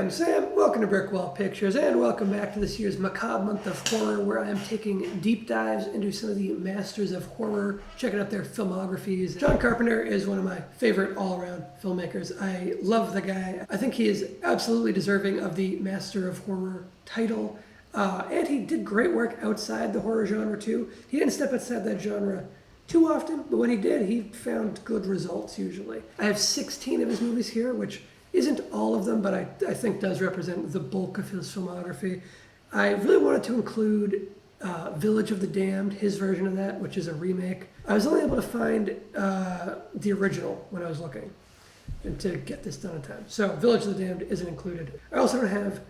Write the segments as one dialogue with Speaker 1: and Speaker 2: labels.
Speaker 1: I'm Sam, welcome to Brickwall Pictures, and welcome back to this year's Macabre Month of Horror, where I am taking deep dives into some of the masters of horror, checking out their filmographies. John Carpenter is one of my favorite all-around filmmakers. I love the guy. I think he is absolutely deserving of the Master of Horror title, and he did great work outside the horror genre too. He didn't step outside that genre too often, but when he did, he found good results usually. I have 16 of his movies here, which isn't all of them, but I think does represent the bulk of his filmography. I really wanted to include Village of the Damned, his version of that, which is a remake. I was only able to find the original when I was looking and to get this done in time. So Village of the Damned isn't included. I also don't have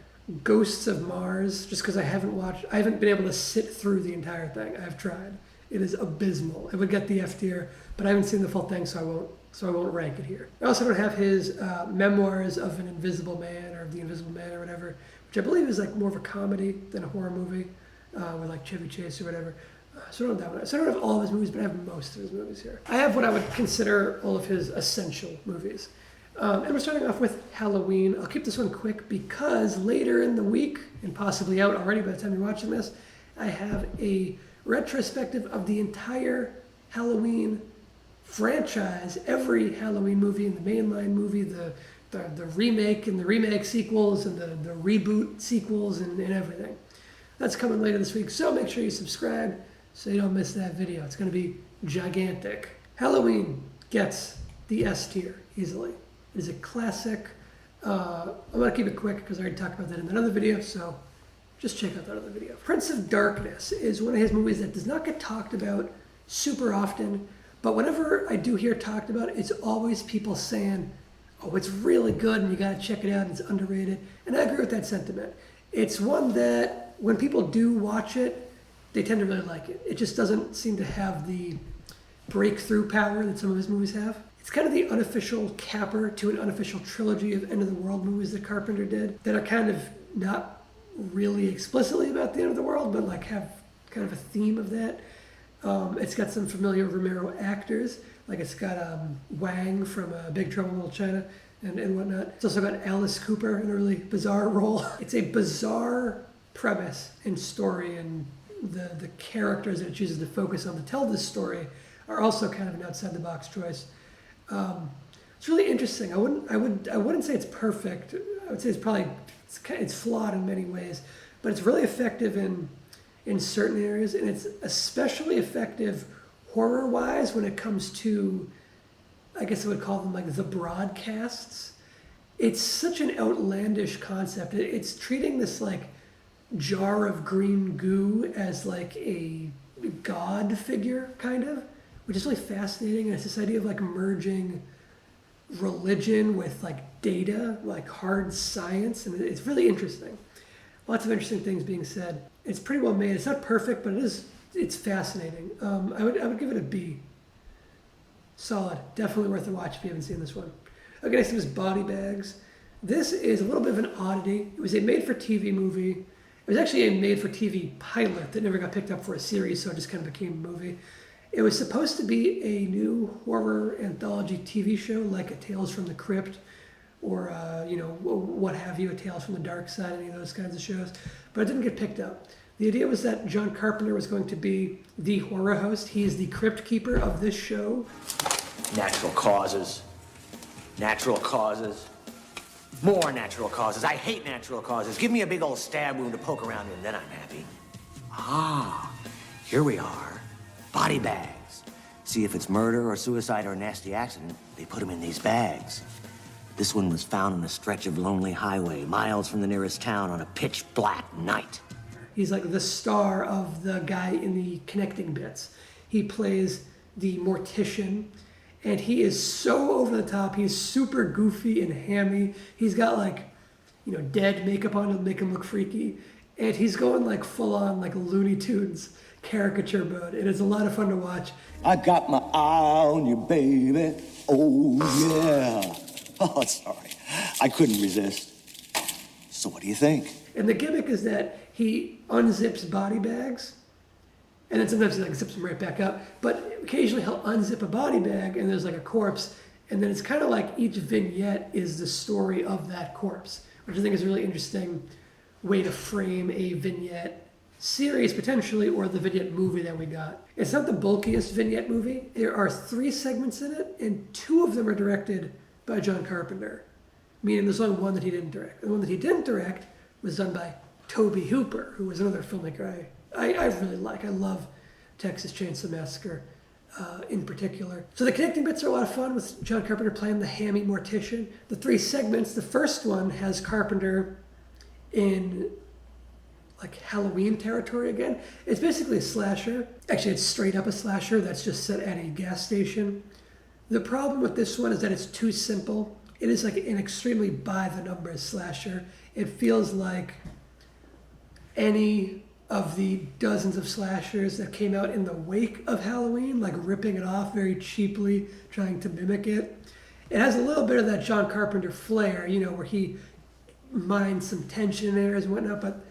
Speaker 1: Ghosts of Mars, just because I haven't been able to sit through the entire thing. I've tried. It is abysmal. It would get the F tier, but I haven't seen the full thing, so I won't rank it here. I also don't have his Memoirs of an Invisible Man, or of the Invisible Man, or whatever, which I believe is like more of a comedy than a horror movie, with like Chevy Chase or whatever. So I don't have that one. So I don't have all of his movies, but I have most of his movies here. I have what I would consider all of his essential movies. And we're starting off with Halloween. I'll keep this one quick because later in the week, and possibly out already by the time you're watching this, I have a retrospective of the entire Halloween franchise, every Halloween movie and the mainline movie, the remake and the remake sequels and the reboot sequels and everything. That's coming later this week, so make sure you subscribe so you don't miss that video. It's going to be gigantic. Halloween gets the S tier easily. It is a classic. I'm going to keep it quick because I already talked about that in another video, so just check out that other video. Prince of Darkness is one of his movies that does not get talked about super often, but whenever I do hear talked about, it's always people saying, oh, it's really good and you gotta check it out, it's underrated. And I agree with that sentiment. It's one that when people do watch it, they tend to really like it. It just doesn't seem to have the breakthrough power that some of his movies have. It's kind of the unofficial capper to an unofficial trilogy of end of the world movies that Carpenter did that are kind of not really explicitly about the end of the world, but like have kind of a theme of that. It's got some familiar Romero actors, like it's got Wang from Big Trouble in Little China and whatnot. It's also got Alice Cooper in a really bizarre role. It's a bizarre premise and story, and the characters that it chooses to focus on to tell this story are also kind of an outside the box choice. It's really interesting. I wouldn't say it's perfect. I would say it's flawed in many ways, but it's really effective in certain areas, and it's especially effective horror-wise when it comes to, I guess I would call them like the broadcasts. It's such an outlandish concept. It's treating this like jar of green goo as like a god figure, kind of, which is really fascinating. And it's this idea of like merging religion with like data, like hard science, and it's really interesting. Lots of interesting things being said. It's pretty well made. It's not perfect, but it's fascinating. I would give it a B. Solid. Definitely worth a watch if you haven't seen this one. Okay, next is Body Bags. This is a little bit of an oddity. It was a made-for-TV movie. It was actually a made-for-TV pilot that never got picked up for a series, so it just kind of became a movie. It was supposed to be a new horror anthology TV show, like a Tales from the Crypt, or what have you, a Tales from the Dark Side, any of those kinds of shows, but it didn't get picked up. The idea was that John Carpenter was going to be the horror host. He is the crypt keeper of this show.
Speaker 2: Natural causes. Natural causes. More natural causes. I hate natural causes. Give me a big old stab wound to poke around in, then I'm happy. Ah, here we are. Body bags. See if it's murder or suicide or a nasty accident, they put them in these bags. This one was found on a stretch of lonely highway, miles from the nearest town on a pitch black night.
Speaker 1: He's like the star of the guy in the connecting bits. He plays the mortician, and he is so over the top. He's super goofy and hammy. He's got like, dead makeup on to make him look freaky. And he's going like full on like Looney Tunes caricature mode. It is a lot of fun to watch.
Speaker 3: I got my eye on you, baby. Oh, yeah. Oh, sorry. I couldn't resist. So what do you think?
Speaker 1: And the gimmick is that he unzips body bags, and then sometimes he like zips them right back up. But occasionally he'll unzip a body bag, and there's like a corpse, and then it's kind of like each vignette is the story of that corpse, which I think is a really interesting way to frame a vignette series potentially, or the vignette movie that we got. It's not the bulkiest vignette movie. There are 3 segments in it, and 2 of them are directed by John Carpenter, meaning there's only one that he didn't direct. The one that he didn't direct was done by Tobe Hooper, who was another filmmaker I really like. I love Texas Chainsaw Massacre in particular. So the connecting bits are a lot of fun with John Carpenter playing the hammy mortician. The 3 segments, the first one has Carpenter in like Halloween territory again. It's basically a slasher. Actually, it's straight up a slasher that's just set at a gas station. The problem with this one is that it's too simple. It is like an extremely by the numbers slasher. It feels like any of the dozens of slashers that came out in the wake of Halloween, like ripping it off very cheaply, trying to mimic it. It has a little bit of that John Carpenter flair, you know, where he mines some tension in areas and whatnot, but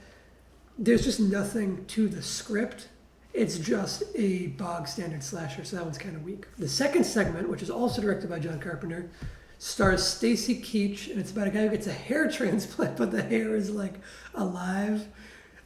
Speaker 1: there's just nothing to the script. It's just a bog standard slasher, so that one's kind of weak. The second segment, which is also directed by John Carpenter, stars Stacy Keach, and it's about a guy who gets a hair transplant, but the hair is like alive.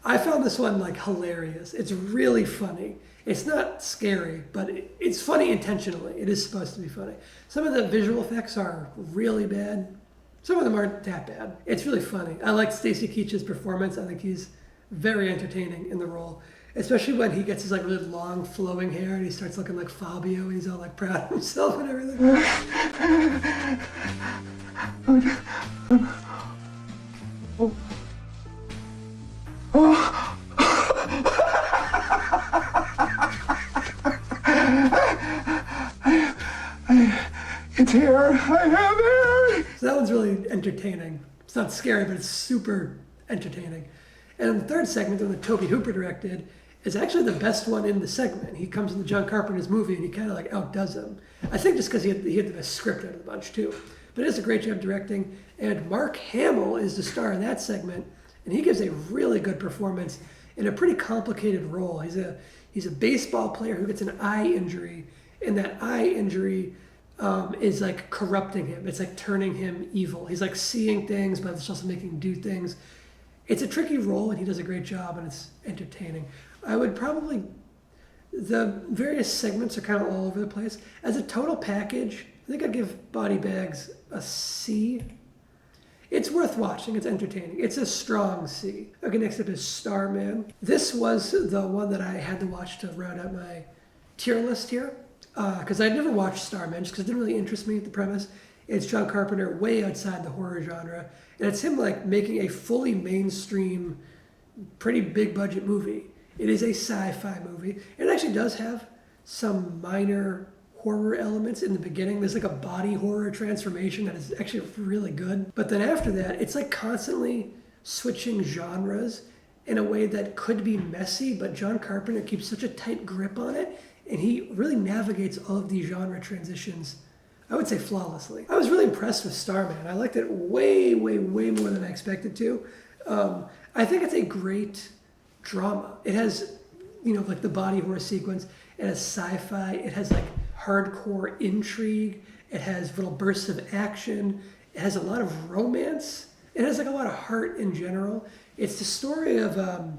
Speaker 1: I found this one like hilarious. It's really funny. It's not scary, but it's funny intentionally. It is supposed to be funny. Some of the visual effects are really bad. Some of them aren't that bad. It's really funny. I like Stacy Keach's performance. I think he's very entertaining in the role, especially when he gets his like really long flowing hair and he starts looking like Fabio and he's all like proud of himself and everything.
Speaker 4: It's here. I have hair.
Speaker 1: So that one's really entertaining. It's not scary, but it's super entertaining. And the third segment, the one that Tobe Hooper directed, is actually the best one in the segment. He comes in the John Carpenter's movie and he kind of like outdoes him. I think just because he had the best script out of the bunch too. But he does a great job directing. And Mark Hamill is the star in that segment, and he gives a really good performance in a pretty complicated role. He's a baseball player who gets an eye injury, and that eye injury is like corrupting him. It's like turning him evil. He's like seeing things, but it's also making him do things. It's a tricky role, and he does a great job, and it's entertaining. I would probably, the various segments are kind of all over the place. As a total package, I think I'd give Body Bags a C. It's worth watching. It's entertaining. It's a strong C. Okay, next up is Starman. This was the one that I had to watch to round out my tier list here, because I'd never watched Starman just because it didn't really interest me, the premise. It's John Carpenter way outside the horror genre, and it's him like making a fully mainstream, pretty big budget movie. It is a sci-fi movie. It actually does have some minor horror elements in the beginning. There's like a body horror transformation that is actually really good. But then after that, it's like constantly switching genres in a way that could be messy, but John Carpenter keeps such a tight grip on it, and he really navigates all of these genre transitions, I would say flawlessly. I was really impressed with Starman. I liked it way, way, way more than I expected to. I think it's a great drama. It has, you know, like the body horror sequence. It has sci-fi. It has like hardcore intrigue. It has little bursts of action. It has a lot of romance. It has like a lot of heart in general. It's the story of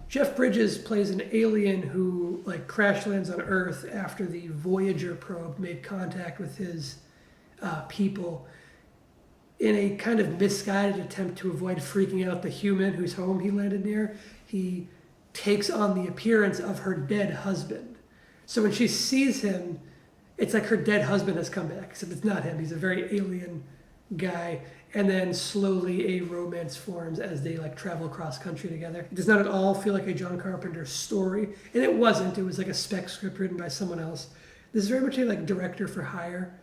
Speaker 1: Jeff Bridges plays an alien who like crash lands on Earth after the Voyager probe made contact with his people in a kind of misguided attempt to avoid freaking out the human whose home he landed near. He takes on the appearance of her dead husband. So when she sees him, it's like her dead husband has come back, except it's not him. He's a very alien guy. And then slowly a romance forms as they like travel across country together. It does not at all feel like a John Carpenter story. And it wasn't. It was like a spec script written by someone else. This is very much a like director for hire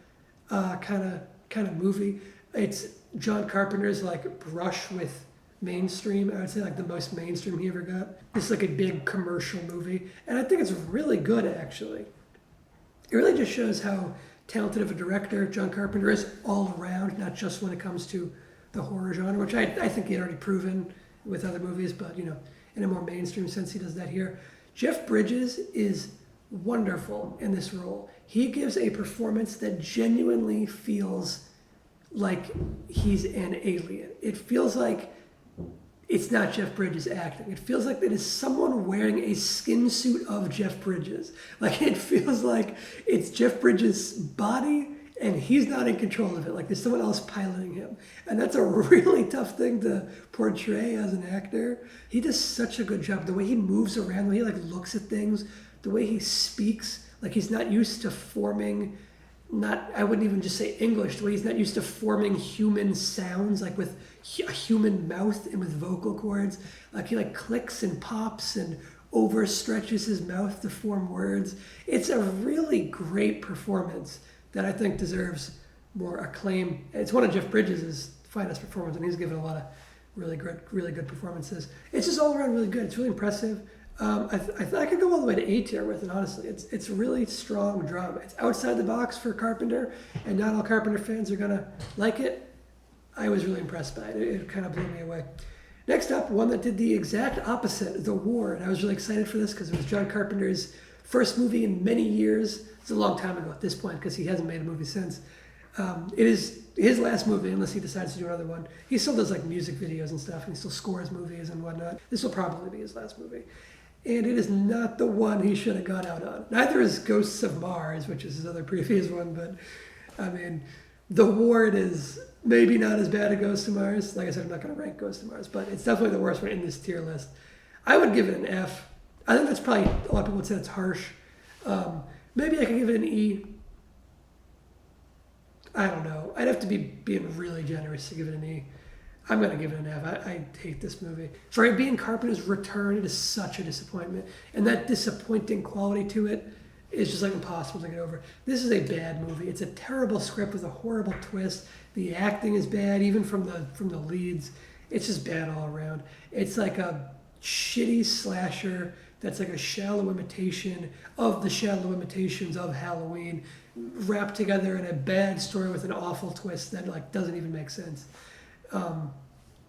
Speaker 1: kind of movie. It's John Carpenter's like brush with mainstream. I would say like the most mainstream he ever got. It's like a big commercial movie, and I think it's really good actually. It really just shows how talented of a director John Carpenter is all around, not just when it comes to the horror genre, which I think he had already proven with other movies, but you know, in a more mainstream sense, he does that here. Jeff Bridges is wonderful in this role. He gives a performance that genuinely feels like he's an alien. It feels like it's not Jeff Bridges acting. It feels like it is someone wearing a skin suit of Jeff Bridges. Like, it feels like it's Jeff Bridges' body and he's not in control of it. Like, there's someone else piloting him. And that's a really tough thing to portray as an actor. He does such a good job. The way he moves around, the way he like looks at things, the way he speaks, like he's not used to forming, I wouldn't even just say English, the way he's not used to forming human sounds, like with a human mouth and with vocal cords. Like, he like clicks and pops and overstretches his mouth to form words. It's a really great performance that I think deserves more acclaim. It's one of Jeff Bridges' finest performances, and he's given a lot of really good performances. It's just all around really good. It's really impressive. I could go all the way to A tier with it, honestly. It's really strong drama. It's outside the box for Carpenter, and not all Carpenter fans are gonna like it. I was really impressed by it. It kind of blew me away. Next up, one that did the exact opposite, The Ward. I was really excited for this because it was John Carpenter's first movie in many years. It's a long time ago at this point because he hasn't made a movie since. It is his last movie, unless he decides to do another one. He still does like music videos and stuff, and he still scores movies and whatnot. This will probably be his last movie. And it is not the one he should have gone out on. Neither is Ghosts of Mars, which is his other previous one, but I mean, The Ward is maybe not as bad as Ghosts of Mars. Like I said, I'm not going to rank Ghosts of Mars, but it's definitely the worst one in this tier list. I would give it an F. I think that's probably, a lot of people would say it's harsh. Maybe I could give it an E. I don't know. I'd have to be being really generous to give it an E. I'm going to give it an F. I hate this movie. For it being Carpenter's return, it is such a disappointment. And that disappointing quality to it is just like impossible to get over. This is a bad movie. It's a terrible script with a horrible twist. The acting is bad, even from the leads. It's just bad all around. It's like a shitty slasher that's like a shallow imitation of the shallow imitations of Halloween, wrapped together in a bad story with an awful twist that like doesn't even make sense.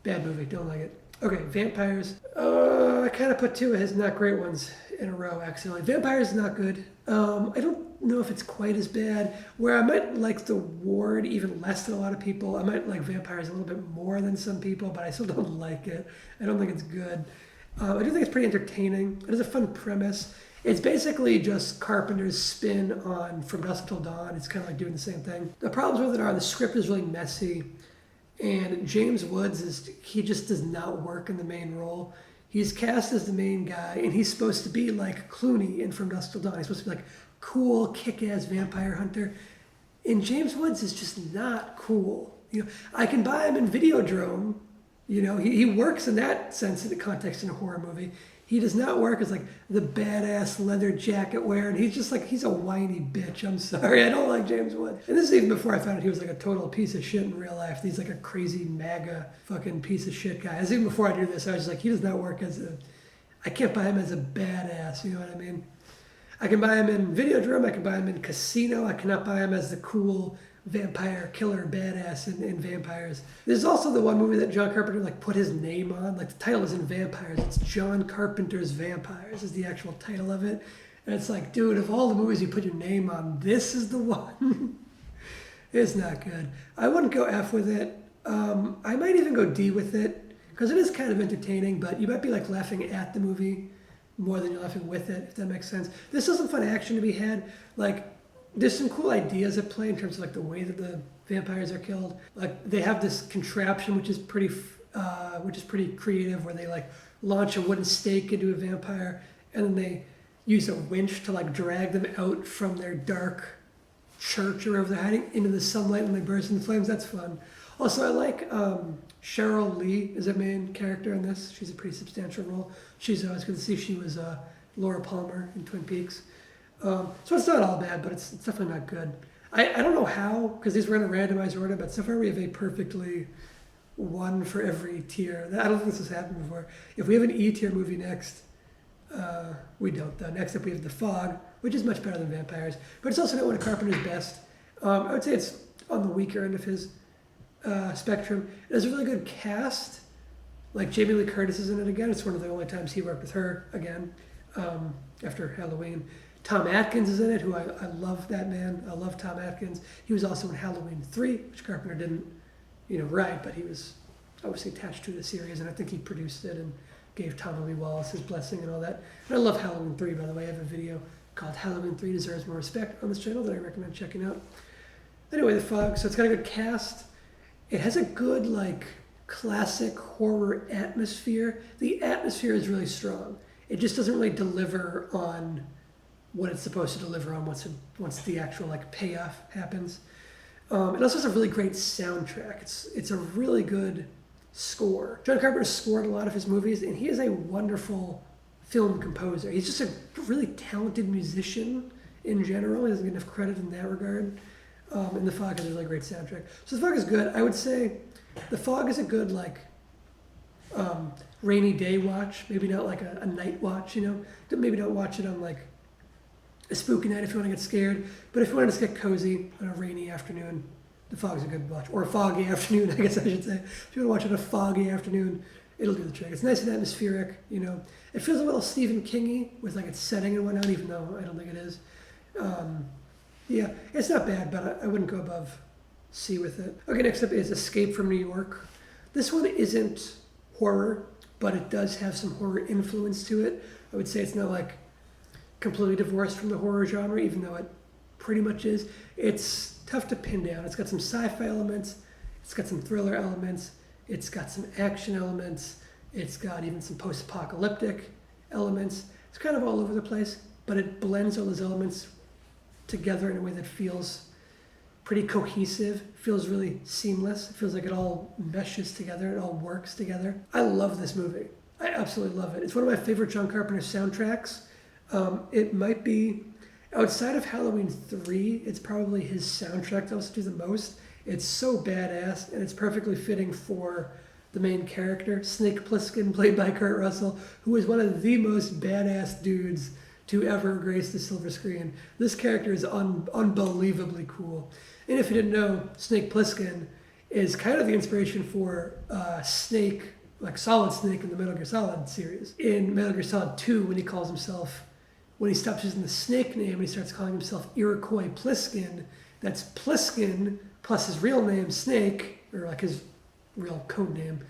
Speaker 1: Bad movie, don't like it. Okay, Vampires. I kind of put two of his not great ones in a row, actually. Vampires is not good. I don't know if it's quite as bad. Where I might like The Ward even less than a lot of people. I might like Vampires a little bit more than some people, but I still don't like it. I don't think it's good. I do think it's pretty entertaining. It has a fun premise. It's basically just Carpenter's spin on From Dusk Till Dawn. It's kind of like doing the same thing. The problems with it are the script is really messy, and James Woods he just does not work in the main role. He's cast as the main guy, and he's supposed to be like Clooney in From Dusk Till Dawn. He's supposed to be like cool, kick-ass vampire hunter. And James Woods is just not cool. You know, I can buy him in Videodrome. You know, he works in that sense in the context in a horror movie. He does not work as like the badass leather jacket wearing. He's just like, he's a whiny bitch. I'm sorry, I don't like James Wood. And this is even before I found out he was like a total piece of shit in real life. He's like a crazy MAGA fucking piece of shit guy. As even before I knew this, I was just like, he does not work I can't buy him as a badass, you know what I mean? I can buy him in Videodrome, I can buy him in Casino, I cannot buy him as the cool vampire killer badass in Vampires. There's also the one movie that John Carpenter like put his name on. Like the title isn't Vampires, it's John Carpenter's Vampires is the actual title of it. And it's like, dude, of all the movies you put your name on, this is the one. It's not good. I wouldn't go F with it. I might even go D with it because it is kind of entertaining, but you might be like laughing at the movie more than you're laughing with it, if that makes sense. There's still some fun action to be had. Like, there's some cool ideas at play in terms of like the way that the vampires are killed. Like they have this contraption which is pretty creative, where they like launch a wooden stake into a vampire, and then they use a winch to like drag them out from their dark church or wherever they're hiding into the sunlight when they burst into flames. That's fun. Also, I like Cheryl Lee is a main character in this. She's a pretty substantial role. I was going to see she was Laura Palmer in Twin Peaks. So it's not all bad, but it's definitely not good. I don't know how, because these were in a randomized order, but so far we have a perfectly one for every tier. I don't think this has happened before. If we have an E tier movie next, we don't though. Next up we have The Fog, which is much better than Vampires, but it's also not one of Carpenter's best. I would say it's on the weaker end of his spectrum. It has a really good cast. Like Jamie Lee Curtis is in it again. It's one of the only times he worked with her again after Halloween. Tom Atkins is in it, who I love that man. I love Tom Atkins. He was also in Halloween 3, which Carpenter didn't, write, but he was obviously attached to the series, and I think he produced it and gave Tommy Lee Wallace his blessing and all that. And I love Halloween 3, by the way. I have a video called Halloween 3 Deserves More Respect on this channel that I recommend checking out. Anyway, The Fog, so it's got a good cast. It has a good, like, classic horror atmosphere. The atmosphere is really strong. It just doesn't really deliver on what it's supposed to deliver on once the actual, like, payoff happens. It also has a really great soundtrack. It's a really good score. John Carpenter scored a lot of his movies, and he is a wonderful film composer. He's just a really talented musician in general. He doesn't get enough credit in that regard. And The Fog has a really great soundtrack. So The Fog is good. I would say The Fog is a good, like, rainy day watch. Maybe not like a night watch, you know? Maybe don't watch it on, like, a spooky night if you want to get scared. But if you want to just get cozy on a rainy afternoon, The Fog's a good watch. Or a foggy afternoon, I guess I should say. If you want to watch it on a foggy afternoon, it'll do the trick. It's nice and atmospheric, you know. It feels a little Stephen King-y with, like, its setting and whatnot, even though I don't think it is. Yeah, it's not bad, but I wouldn't go above C with it. Okay, next up is Escape from New York. This one isn't horror, but it does have some horror influence to it. I would say it's not, like, completely divorced from the horror genre, even though it pretty much is. It's tough to pin down. It's got some sci-fi elements, it's got some thriller elements, it's got some action elements, it's got even some post-apocalyptic elements. It's kind of all over the place, but it blends all those elements together in a way that feels pretty cohesive, feels really seamless. It feels like it all meshes together, it all works together. I love this movie. I absolutely love it. It's one of my favorite John Carpenter soundtracks. It might be, outside of Halloween 3, it's probably his soundtrack that also do the most. It's so badass, and it's perfectly fitting for the main character, Snake Plissken, played by Kurt Russell, who is one of the most badass dudes to ever grace the silver screen. This character is unbelievably cool. And if you didn't know, Snake Plissken is kind of the inspiration for Snake, like Solid Snake in the Metal Gear Solid series. In Metal Gear Solid 2, when he stops using the Snake name and he starts calling himself Iroquois Pliskin, that's Pliskin plus his real name, Snake, or like his real code name,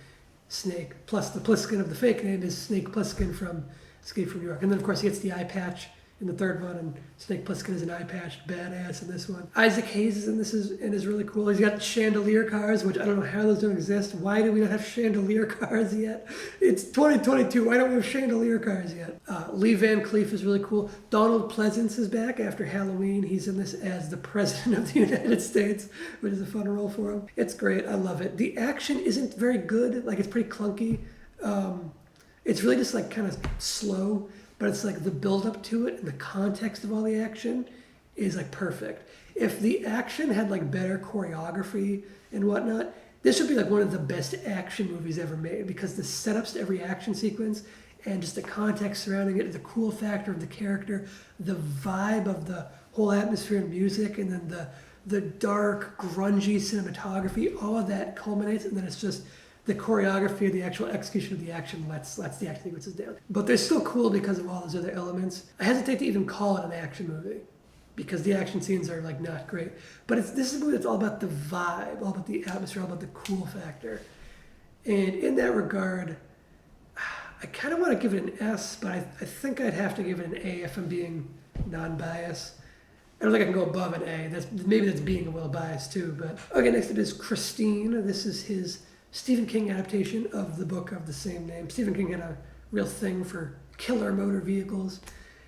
Speaker 1: Snake, plus the Pliskin of the fake name is Snake Plissken from Escape from New York. And then, of course, he gets the eye patch in the third one, and Snake Plissken is an eye patch badass in this one. Isaac Hayes is in this and is really cool. He's got chandelier cars, which I don't know how those don't exist. Why do we not have chandelier cars yet? It's 2022. Why don't we have chandelier cars yet? Lee Van Cleef is really cool. Donald Pleasance is back after Halloween. He's in this as the President of the United States, which is a fun role for him. It's great. I love it. The action isn't very good. Like, it's pretty clunky. It's really just, like, kind of slow. But it's like the build-up to it and the context of all the action is, like, perfect. If the action had, like, better choreography and whatnot, this would be, like, one of the best action movies ever made, because the setups to every action sequence and just the context surrounding it, the cool factor of the character, the vibe of the whole atmosphere and music, and then the dark, grungy cinematography, all of that culminates, and then it's just the choreography, the actual execution of the action lets the action sequences down. But they're still cool because of all those other elements. I hesitate to even call it an action movie because the action scenes are, like, not great. But this is a movie that's all about the vibe, all about the atmosphere, all about the cool factor. And in that regard, I kind of want to give it an S, but I think I'd have to give it an A if I'm being non-biased. I don't think I can go above an A. Maybe that's being a little biased too. But okay, next up is Christine. This is his Stephen King adaptation of the book of the same name. Stephen King had a real thing for killer motor vehicles.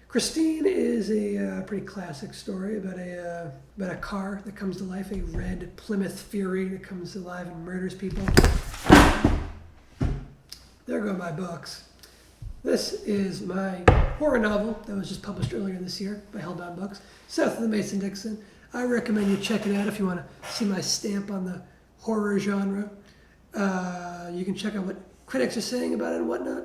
Speaker 1: Christine is a pretty classic story about a car that comes to life, a red Plymouth Fury that comes alive and murders people. There go my books. This is my horror novel that was just published earlier this year by Hellbound Books, South of the Mason-Dixon. I recommend you check it out if you want to see my stamp on the horror genre. You can check out what critics are saying about it and whatnot.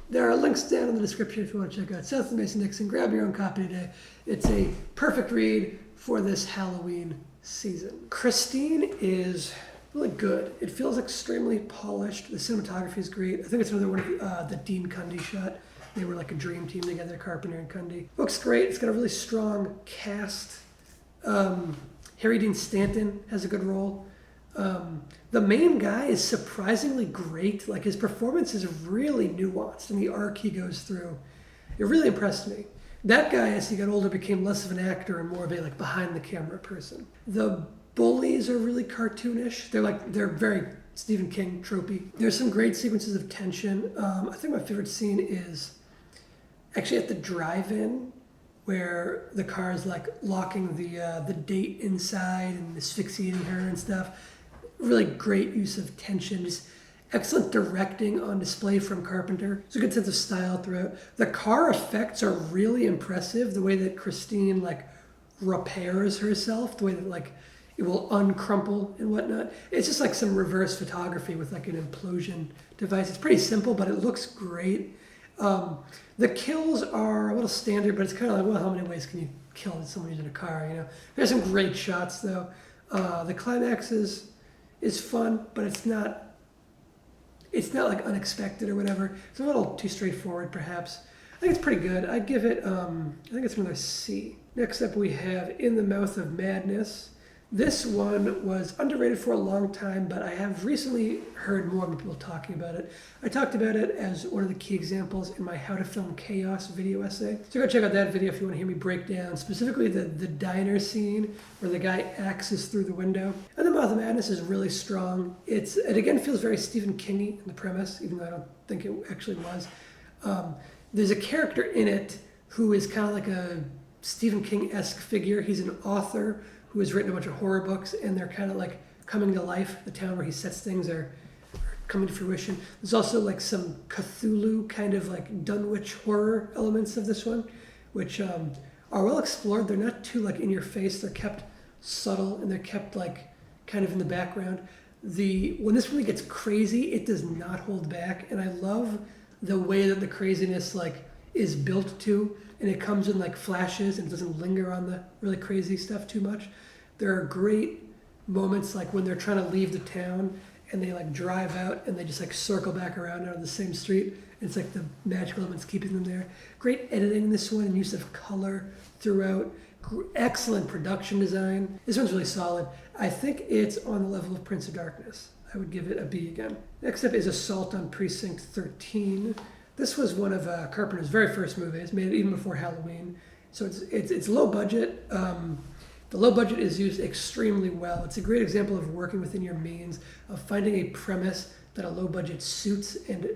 Speaker 1: There are links down in the description if you want to check out South of Mason-Dixon. Grab your own copy today. It's a perfect read for this Halloween season. Christine is really good. It feels extremely polished. The cinematography is great. I think it's another one of the Dean Cundy shot. They were like a dream team together, Carpenter and Cundy. Looks great. It's got a really strong cast. Harry Dean Stanton has a good role. The main guy is surprisingly great. Like, his performance is really nuanced, and the arc he goes through, it really impressed me. That guy, as he got older, became less of an actor and more of a like behind the camera person. The bullies are really cartoonish. They're very Stephen King tropey. There's some great sequences of tension. I think my favorite scene is actually at the drive-in, where the car is like locking the date inside and asphyxiating her and stuff. Really great use of tension. Just excellent directing on display from Carpenter. There's a good sense of style throughout. The car effects are really impressive. The way that Christine like repairs herself, the way that like it will uncrumple and whatnot. It's just like some reverse photography with like an implosion device. It's pretty simple, but it looks great. The kills are a little standard, but it's kind of like, well, how many ways can you kill someone using a car, you know? There's some great shots, though. The climax is fun, but it's not like unexpected or whatever. It's a little too straightforward, perhaps. I think it's pretty good. I'd give it, I think it's another C. Next up, we have In the Mouth of Madness. This one was underrated for a long time, but I have recently heard more people talking about it. I talked about it as one of the key examples in my How to Film Chaos video essay. So go check out that video if you want to hear me break down specifically the diner scene where the guy axes through the window. And The Mouth of Madness is really strong. It again feels very Stephen King-y in the premise, even though I don't think it actually was. There's a character in it who is kind of like a Stephen King-esque figure. He's an author who has written a bunch of horror books, and they're kind of like coming to life. The town where he sets things are coming to fruition. There's also like some Cthulhu kind of like Dunwich horror elements of this one, which are well explored. They're not too like in your face. They're kept subtle, and they're kept like kind of in the background. When this really gets crazy, it does not hold back, and I love the way that the craziness like is built to, and it comes in like flashes and doesn't linger on the really crazy stuff too much. There are great moments like when they're trying to leave the town and they like drive out and they just like circle back around on the same street. And it's like the magical elements keeping them there. Great editing in this one and use of color throughout. Excellent production design. This one's really solid. I think it's on the level of Prince of Darkness. I would give it a B again. Next up is Assault on Precinct 13. This was one of Carpenter's very first movies, made it even before Halloween. So it's low budget. The low budget is used extremely well. It's a great example of working within your means, of finding a premise that a low budget suits and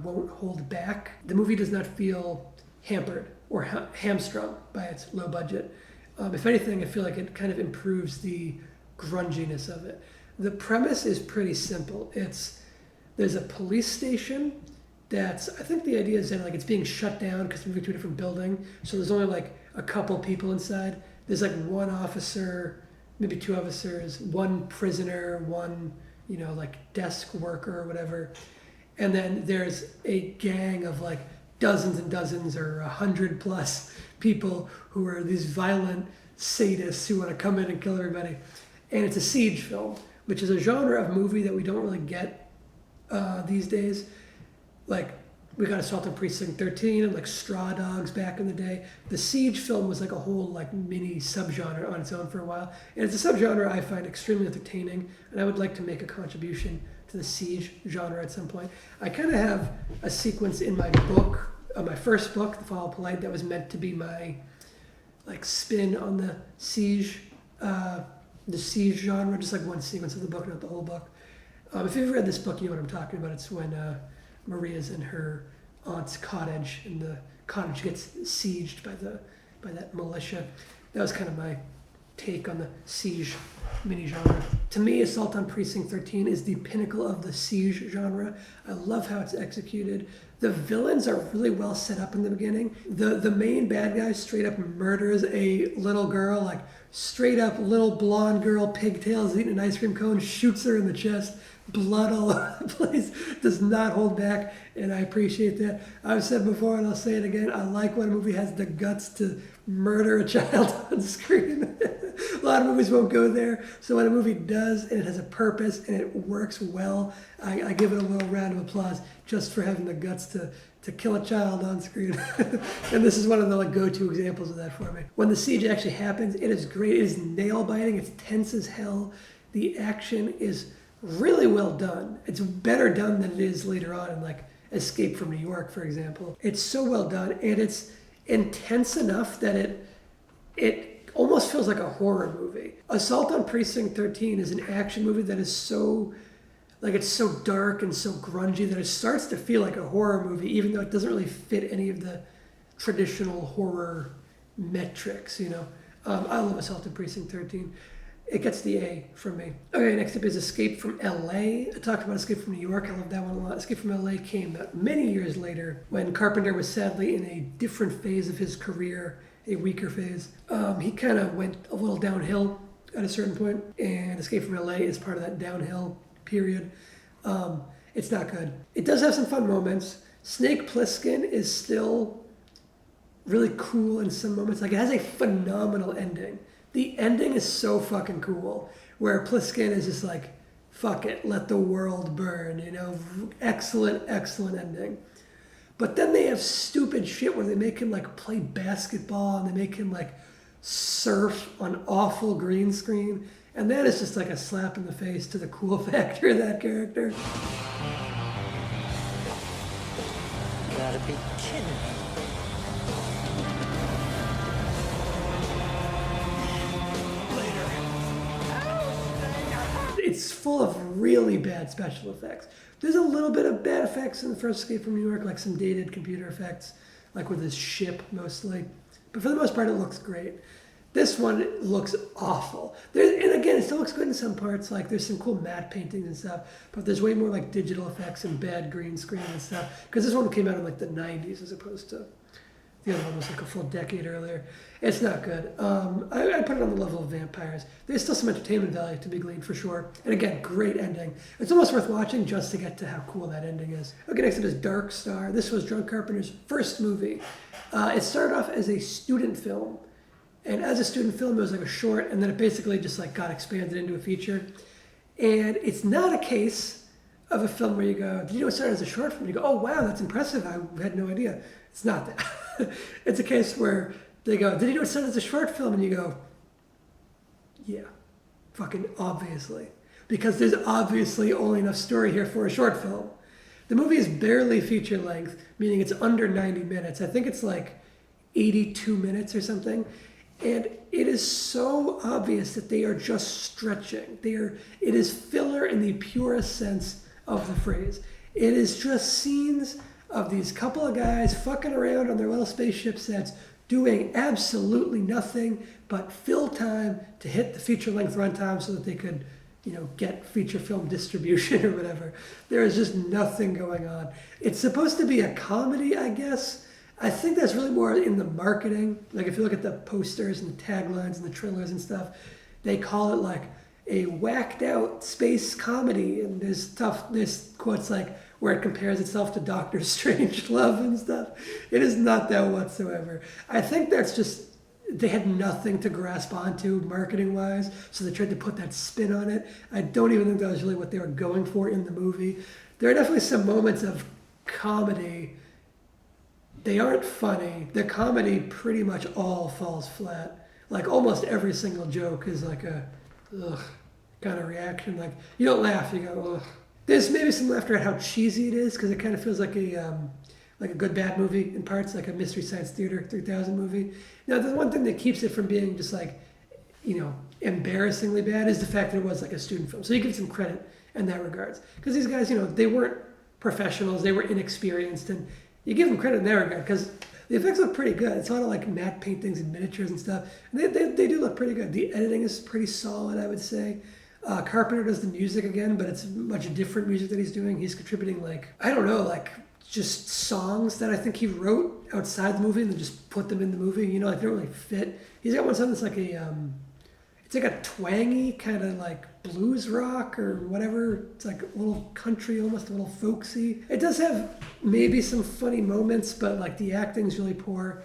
Speaker 1: won't hold back. The movie does not feel hampered or hamstrung by its low budget. If anything, I feel like it kind of improves the grunginess of it. The premise is pretty simple. There's a police station I think the idea is that like it's being shut down because it's moving to a different building. So there's only like a couple people inside. There's like one officer, maybe two officers, one prisoner, one, like desk worker or whatever. And then there's a gang of like dozens and dozens or 100+ people who are these violent sadists who want to come in and kill everybody. And it's a siege film, which is a genre of movie that we don't really get these days. Like, we got Assault on Precinct 13 and like Straw Dogs back in the day. The siege film was like a whole like mini subgenre on its own for a while. And it's a subgenre I find extremely entertaining, and I would like to make a contribution to the siege genre at some point. I kind of have a sequence in my book, my first book, The Fall of Polite, that was meant to be my like spin on the siege genre, just like one sequence of the book, not the whole book. If you've read this book, you know what I'm talking about. It's when Maria's in her aunt's cottage, and the cottage gets sieged by that militia. That was kind of my take on the siege mini genre. To me, Assault on Precinct 13 is the pinnacle of the siege genre. I love how it's executed. The villains are really well set up in the beginning. The main bad guy straight up murders a little girl, like straight up little blonde girl, pigtails, eating an ice cream cone, shoots her in the chest. Blood all over the place, does not hold back, and I appreciate that. I've said before, and I'll say it again, I like when a movie has the guts to murder a child on screen. A lot of movies won't go there, so when a movie does, and it has a purpose, and it works well, I give it a little round of applause just for having the guts to kill a child on screen. And this is one of the like go-to examples of that for me. When the siege actually happens, it is great. It is nail-biting. It's tense as hell. The action is really well done. It's better done than it is later on in like Escape from New York, for example. It's so well done, and it's intense enough that it almost feels like a horror movie. Assault on Precinct 13 is an action movie that is so, like, it's so dark and so grungy that it starts to feel like a horror movie, even though it doesn't really fit any of the traditional horror metrics, you know. I love Assault on Precinct 13. It gets the A from me. Okay, next up is Escape from LA. I talked about Escape from New York. I love that one a lot. Escape from LA came out many years later when Carpenter was sadly in a different phase of his career, a weaker phase. He kind of went a little downhill at a certain point, and Escape from LA is part of that downhill period. It's not good. It does have some fun moments. Snake Plissken is still really cool in some moments. Like, it has a phenomenal ending. The ending is so fucking cool, where Plissken is just like, fuck it, let the world burn, you know? Excellent, excellent ending. But then they have stupid shit where they make him like play basketball and they make him like surf on awful green screen. And that is just like a slap in the face to the cool factor of that character.
Speaker 5: You gotta be kidding me.
Speaker 1: It's full of really bad special effects. There's a little bit of bad effects in the first Escape from New York, like some dated computer effects, like with his ship mostly. But for the most part, it looks great. This one looks awful. And again, it still looks good in some parts. Like, there's some cool matte paintings and stuff, but there's way more like digital effects and bad green screen and stuff. Because this one came out in like the 90s as opposed to the other one was like a full decade earlier. It's not good. I put it on the level of Vampires. There's still some entertainment value to be gleaned for sure. And again, great ending. It's almost worth watching just to get to how cool that ending is. Okay, next up is Dark Star. This was John Carpenter's first movie. It started off as a student film. And as a student film, it was like a short, and then it basically just like got expanded into a feature. And it's not a case of a film where you go, did you know it started as a short film? You go, oh wow, that's impressive. I had no idea. It's not that. It's a case where they go, did you know it started as a short film? And you go, yeah, fucking obviously. Because there's obviously only enough story here for a short film. The movie is barely feature length, meaning it's under 90 minutes. I think it's like 82 minutes or something. And it is so obvious that they are just stretching. It is filler in the purest sense of the phrase. It is just scenes of these couple of guys fucking around on their little spaceship sets doing absolutely nothing but fill time to hit the feature-length runtime so that they could, you know, get feature film distribution or whatever. There is just nothing going on. It's supposed to be a comedy, I guess. I think that's really more in the marketing. Like, if you look at the posters and the taglines and the trailers and stuff, they call it like a whacked out space comedy. And there's quotes like where it compares itself to Doctor Strangelove and stuff. It is not that whatsoever. I think that's just, they had nothing to grasp onto marketing wise, so they tried to put that spin on it. I don't even think that was really what they were going for in the movie. There are definitely some moments of comedy. They aren't funny. The comedy pretty much all falls flat. Like, almost every single joke is like a ugh kind of reaction. Like, you don't laugh, you go ugh. There's maybe some laughter at how cheesy it is, because it kind of feels like a good bad movie in parts, like a Mystery Science Theater 3000 movie. Now, the one thing that keeps it from being just like, you know, embarrassingly bad is the fact that it was like a student film. So you give some credit in that regards, because these guys, you know, they weren't professionals, they were inexperienced, and you give them credit in that regard because the effects look pretty good. It's a lot of like matte paintings and miniatures and stuff. And they do look pretty good. The editing is pretty solid, I would say. Carpenter does the music again, but it's much different music that he's doing. He's contributing like, I don't know, like just songs that I think he wrote outside the movie and then just put them in the movie. You know, like they don't really fit. He's got one song that's like it's like a twangy kind of like blues rock or whatever. It's like a little country, almost a little folksy. It does have maybe some funny moments, but like the acting's really poor.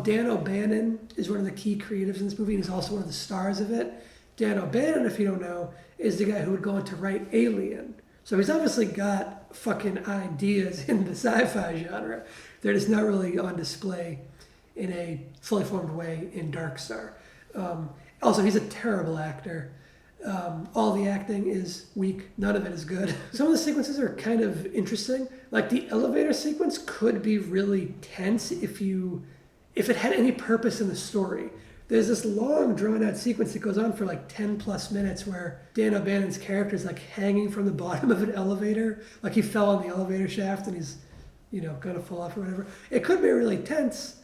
Speaker 1: Dan O'Bannon is one of the key creatives in this movie, and he's also one of the stars of it. Dan O'Bannon, if you don't know, is the guy who would go on to write Alien. So he's obviously got fucking ideas in the sci-fi genre. They're just not really on display in a fully formed way in Dark Star. Also, he's a terrible actor. All the acting is weak. None of it is good. Some of the sequences are kind of interesting. Like the elevator sequence could be really tense if it had any purpose in the story. There's this long drawn out sequence that goes on for like 10 plus minutes where Dan O'Bannon's character is like hanging from the bottom of an elevator. Like he fell on the elevator shaft and he's, gonna fall off or whatever. It could be really tense,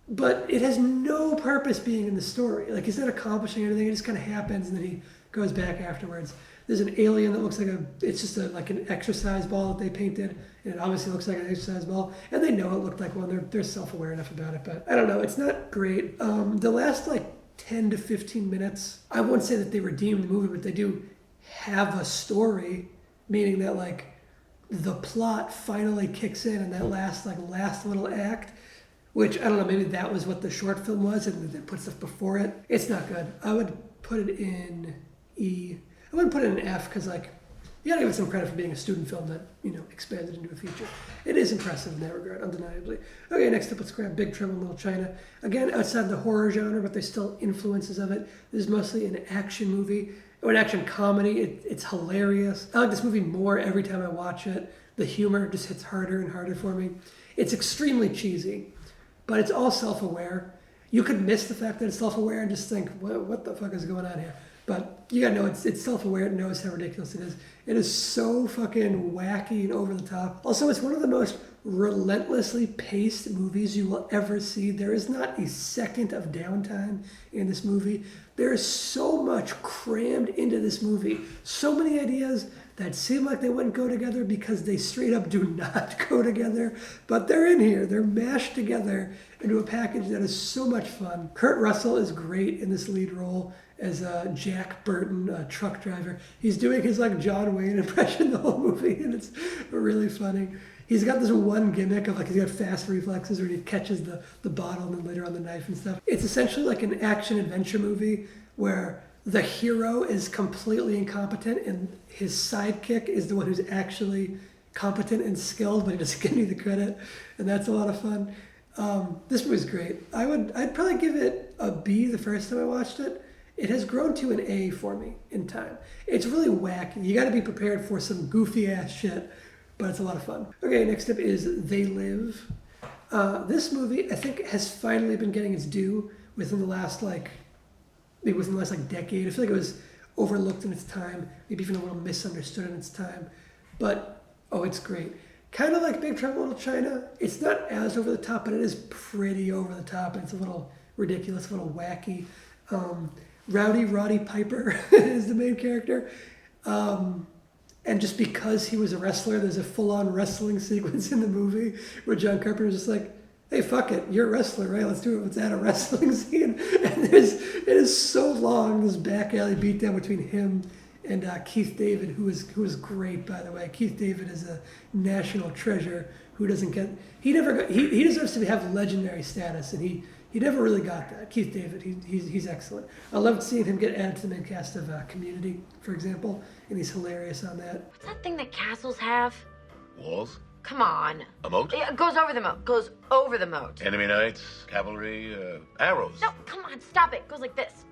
Speaker 1: but it has no purpose being in the story. Like he's not accomplishing anything. It just kind of happens, and then he goes back afterwards. There's an alien that looks like it's just like an exercise ball that they painted, and it obviously looks like an exercise ball, and they know it looked like one. They're self-aware enough about it, but I don't know. It's not great. The last like 10 to 15 minutes, I won't say that they redeem the movie, but they do have a story, meaning that like the plot finally kicks in, and that last little act. Which, I don't know, maybe that was what the short film was, and they put stuff before it. It's not good. I would put it in E. I wouldn't put it in F, because, like, you gotta give it some credit for being a student film that, expanded into a feature. It is impressive in that regard, undeniably. Okay, next up, let's grab Big Trouble in Little China. Again, outside the horror genre, but there's still influences of it. This is mostly an action movie, or an action comedy. It's hilarious. I like this movie more every time I watch it. The humor just hits harder and harder for me. It's extremely cheesy. But it's all self-aware. You could miss the fact that it's self-aware and just think, what the fuck is going on here? But you gotta know it's self-aware. It knows how ridiculous it is. It is so fucking wacky and over the top. Also, it's one of the most relentlessly paced movies you will ever see. There is not a second of downtime in this movie. There is so much crammed into this movie. So many ideas that seem like they wouldn't go together because they straight up do not go together. But they're in here. They're mashed together into a package that is so much fun. Kurt Russell is great in this lead role as Jack Burton, a truck driver. He's doing his like John Wayne impression the whole movie, and it's really funny. He's got this one gimmick of like he's got fast reflexes where he catches the bottle and then later on the knife and stuff. It's essentially like an action adventure movie where the hero is completely incompetent and his sidekick is the one who's actually competent and skilled, but he doesn't get any of the credit, and that's a lot of fun. This movie's great. I'd probably give it a B the first time I watched it. It has grown to an A for me in time. It's really wacky. You gotta be prepared for some goofy ass shit, but it's a lot of fun. Okay, next up is They Live. This movie, I think, has finally been getting its due within the last decade. I feel like it was overlooked in its time, maybe even a little misunderstood in its time. But, it's great. Kind of like Big Trouble in Little China. It's not as over the top, but it is pretty over the top. And it's a little ridiculous, a little wacky. Rowdy Roddy Piper is the main character. And just because he was a wrestler, there's a full-on wrestling sequence in the movie where John Carpenter was just like, hey, fuck it, you're a wrestler, right? Let's do it. Let's add a wrestling scene. And it is so long, this back alley beatdown between him and Keith David, who is great, by the way. Keith David is a national treasure who doesn't get, he deserves to have legendary status, and he never really got that. Keith David, he's excellent. I loved seeing him get added to the main cast of Community, for example, and he's hilarious on that.
Speaker 6: What's that thing that castles have?
Speaker 7: Walls?
Speaker 6: Come on.
Speaker 7: A moat?
Speaker 6: Yeah, it goes over the moat. Goes over the moat.
Speaker 7: Enemy knights, cavalry, arrows.
Speaker 6: No, come on, stop it. It goes like this.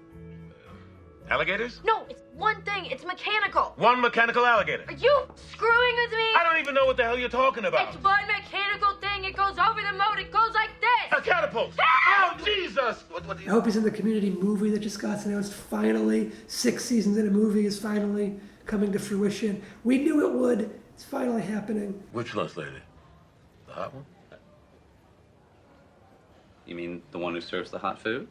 Speaker 7: Alligators?
Speaker 6: No, it's one thing. It's mechanical.
Speaker 7: One mechanical alligator.
Speaker 6: Are you screwing with me?
Speaker 7: I don't even know what the hell you're talking about.
Speaker 6: It's one mechanical thing. It goes over the moat. It goes like this.
Speaker 7: A catapult.
Speaker 6: Ah!
Speaker 7: Oh, Jesus. What
Speaker 1: I hope he's in the Community movie that just got announced. Finally, 6 seasons in a movie is finally coming to fruition. We knew it would. It's finally happening.
Speaker 7: Which lunch lady? The hot one?
Speaker 8: You mean the one who serves the hot food?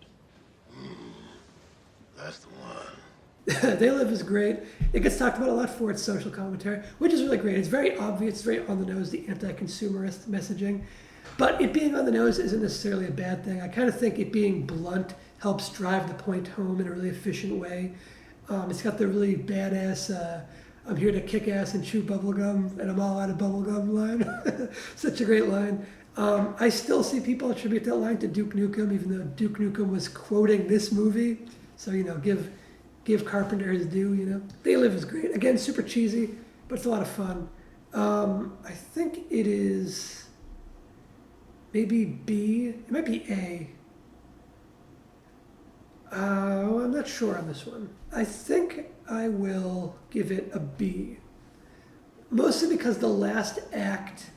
Speaker 7: That's the one.
Speaker 1: They Live is great. It gets talked about a lot for its social commentary, which is really great. It's very obvious, it's very on the nose, the anti-consumerist messaging. But it being on the nose isn't necessarily a bad thing. I kind of think it being blunt helps drive the point home in a really efficient way. It's got the really badass, I'm here to kick ass and chew bubblegum, and I'm all out of bubblegum line. Such a great line. I still see people attribute that line to Duke Nukem, even though Duke Nukem was quoting this movie. So, give Carpenter his due, They Live is great. Again, super cheesy, but it's a lot of fun. I think it is maybe B. It might be A. I'm not sure on this one. I think I will give it a B. Mostly because the last act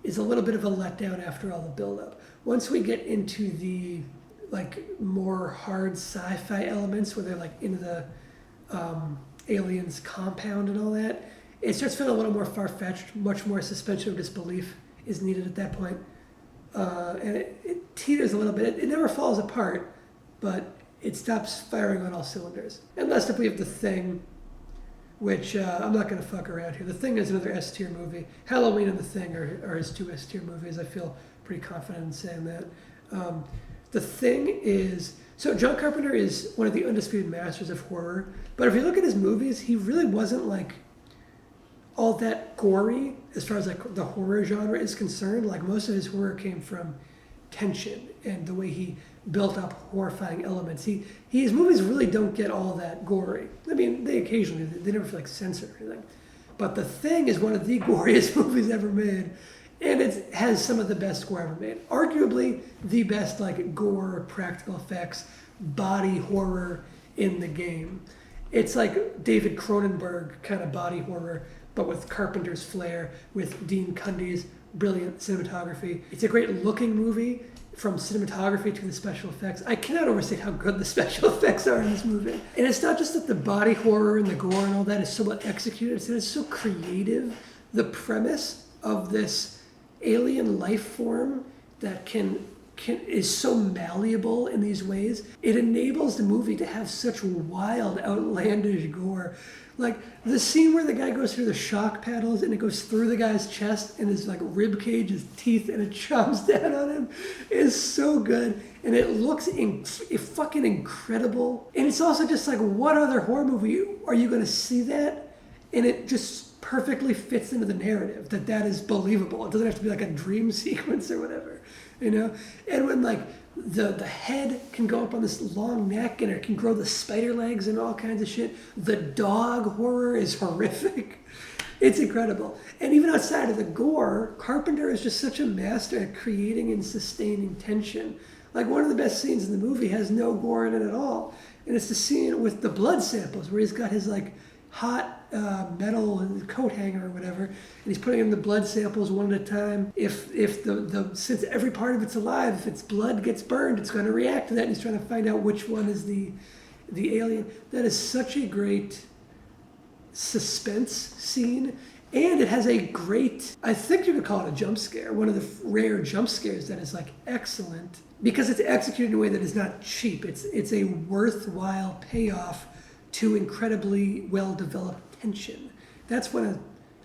Speaker 1: is a little bit of a letdown after all the build-up. Once we get into the like more hard sci-fi elements where they're like in the aliens compound and all that, it starts feeling a little more far-fetched. Much more suspension of disbelief is needed at that point. And it teeters a little bit. It never falls apart, but it stops firing on all cylinders. Unless if we have The Thing, which I'm not going to fuck around here. The Thing is another S-tier movie. Halloween and The Thing are his two S-tier movies. I feel pretty confident in saying that. The Thing is... So John Carpenter is one of the undisputed masters of horror. But if you look at his movies, he really wasn't like all that gory as far as like the horror genre is concerned. Like most of his horror came from tension and the way he built up horrifying elements. His movies really don't get all that gory. I mean, they occasionally, they never feel like censored or anything. But The Thing is one of the goriest movies ever made. And it has some of the best gore ever made. Arguably the best like gore, practical effects, body horror in the game. It's like David Cronenberg kind of body horror, but with Carpenter's flair, with Dean Cundey's brilliant cinematography. It's a great looking movie, from cinematography to the special effects. I cannot overstate how good the special effects are in this movie. And it's not just that the body horror and the gore and all that is so well executed, it's that it's so creative. The premise of this alien life form that is so malleable in these ways, it enables the movie to have such wild, outlandish gore. Like the scene where the guy goes through the shock paddles and it goes through the guy's chest and his like rib cage, his teeth, and it chomps down on him is so good. And it looks fucking incredible. And it's also just like, what other horror movie are you going to see that? And it just perfectly fits into the narrative that is believable. It doesn't have to be like a dream sequence or whatever, you know? And when like the head can go up on this long neck and it can grow the spider legs and all kinds of shit. The dog horror is horrific. It's incredible. And even outside of the gore, Carpenter is just such a master at creating and sustaining tension. Like one of the best scenes in the movie has no gore in it at all. And it's the scene with the blood samples where he's got his like hot metal coat hanger or whatever, and he's putting in the blood samples one at a time. If since every part of it's alive, if its blood gets burned, it's going to react to that, and he's trying to find out which one is the alien. That is such a great suspense scene, and it has a great, I think you could call it a jump scare, one of the rare jump scares that is like excellent, because it's executed in a way that is not cheap. It's a worthwhile payoff to incredibly well-developed tension. That's when a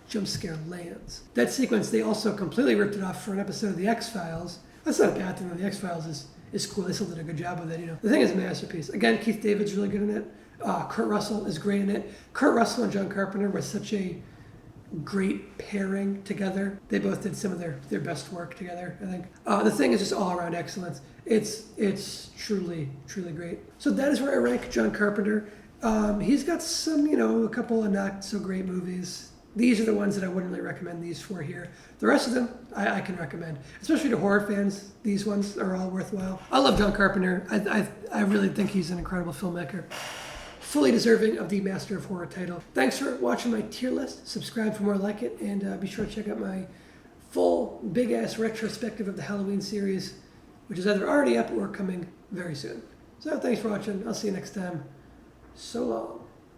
Speaker 1: jump scare lands. That sequence, they also completely ripped it off for an episode of The X-Files. That's not a bad thing, though. The X-Files is cool. They still did a good job with it, you know. The Thing is a masterpiece. Again, Keith David's really good in it. Kurt Russell is great in it. Kurt Russell and John Carpenter were such a great pairing together. They both did some of their best work together, I think. The Thing is just all-around excellence. It's truly, truly great. So that is where I rank John Carpenter. He's got some, a couple of not so great movies. These are the ones that I wouldn't really recommend these for here. The rest of them, I can recommend. Especially to horror fans, these ones are all worthwhile. I love John Carpenter. I really think he's an incredible filmmaker. Fully deserving of the Master of Horror title. Thanks for watching my tier list. Subscribe for more like it, and be sure to check out my full, big-ass retrospective of the Halloween series, which is either already up or coming very soon. So thanks for watching. I'll see you next time. So long.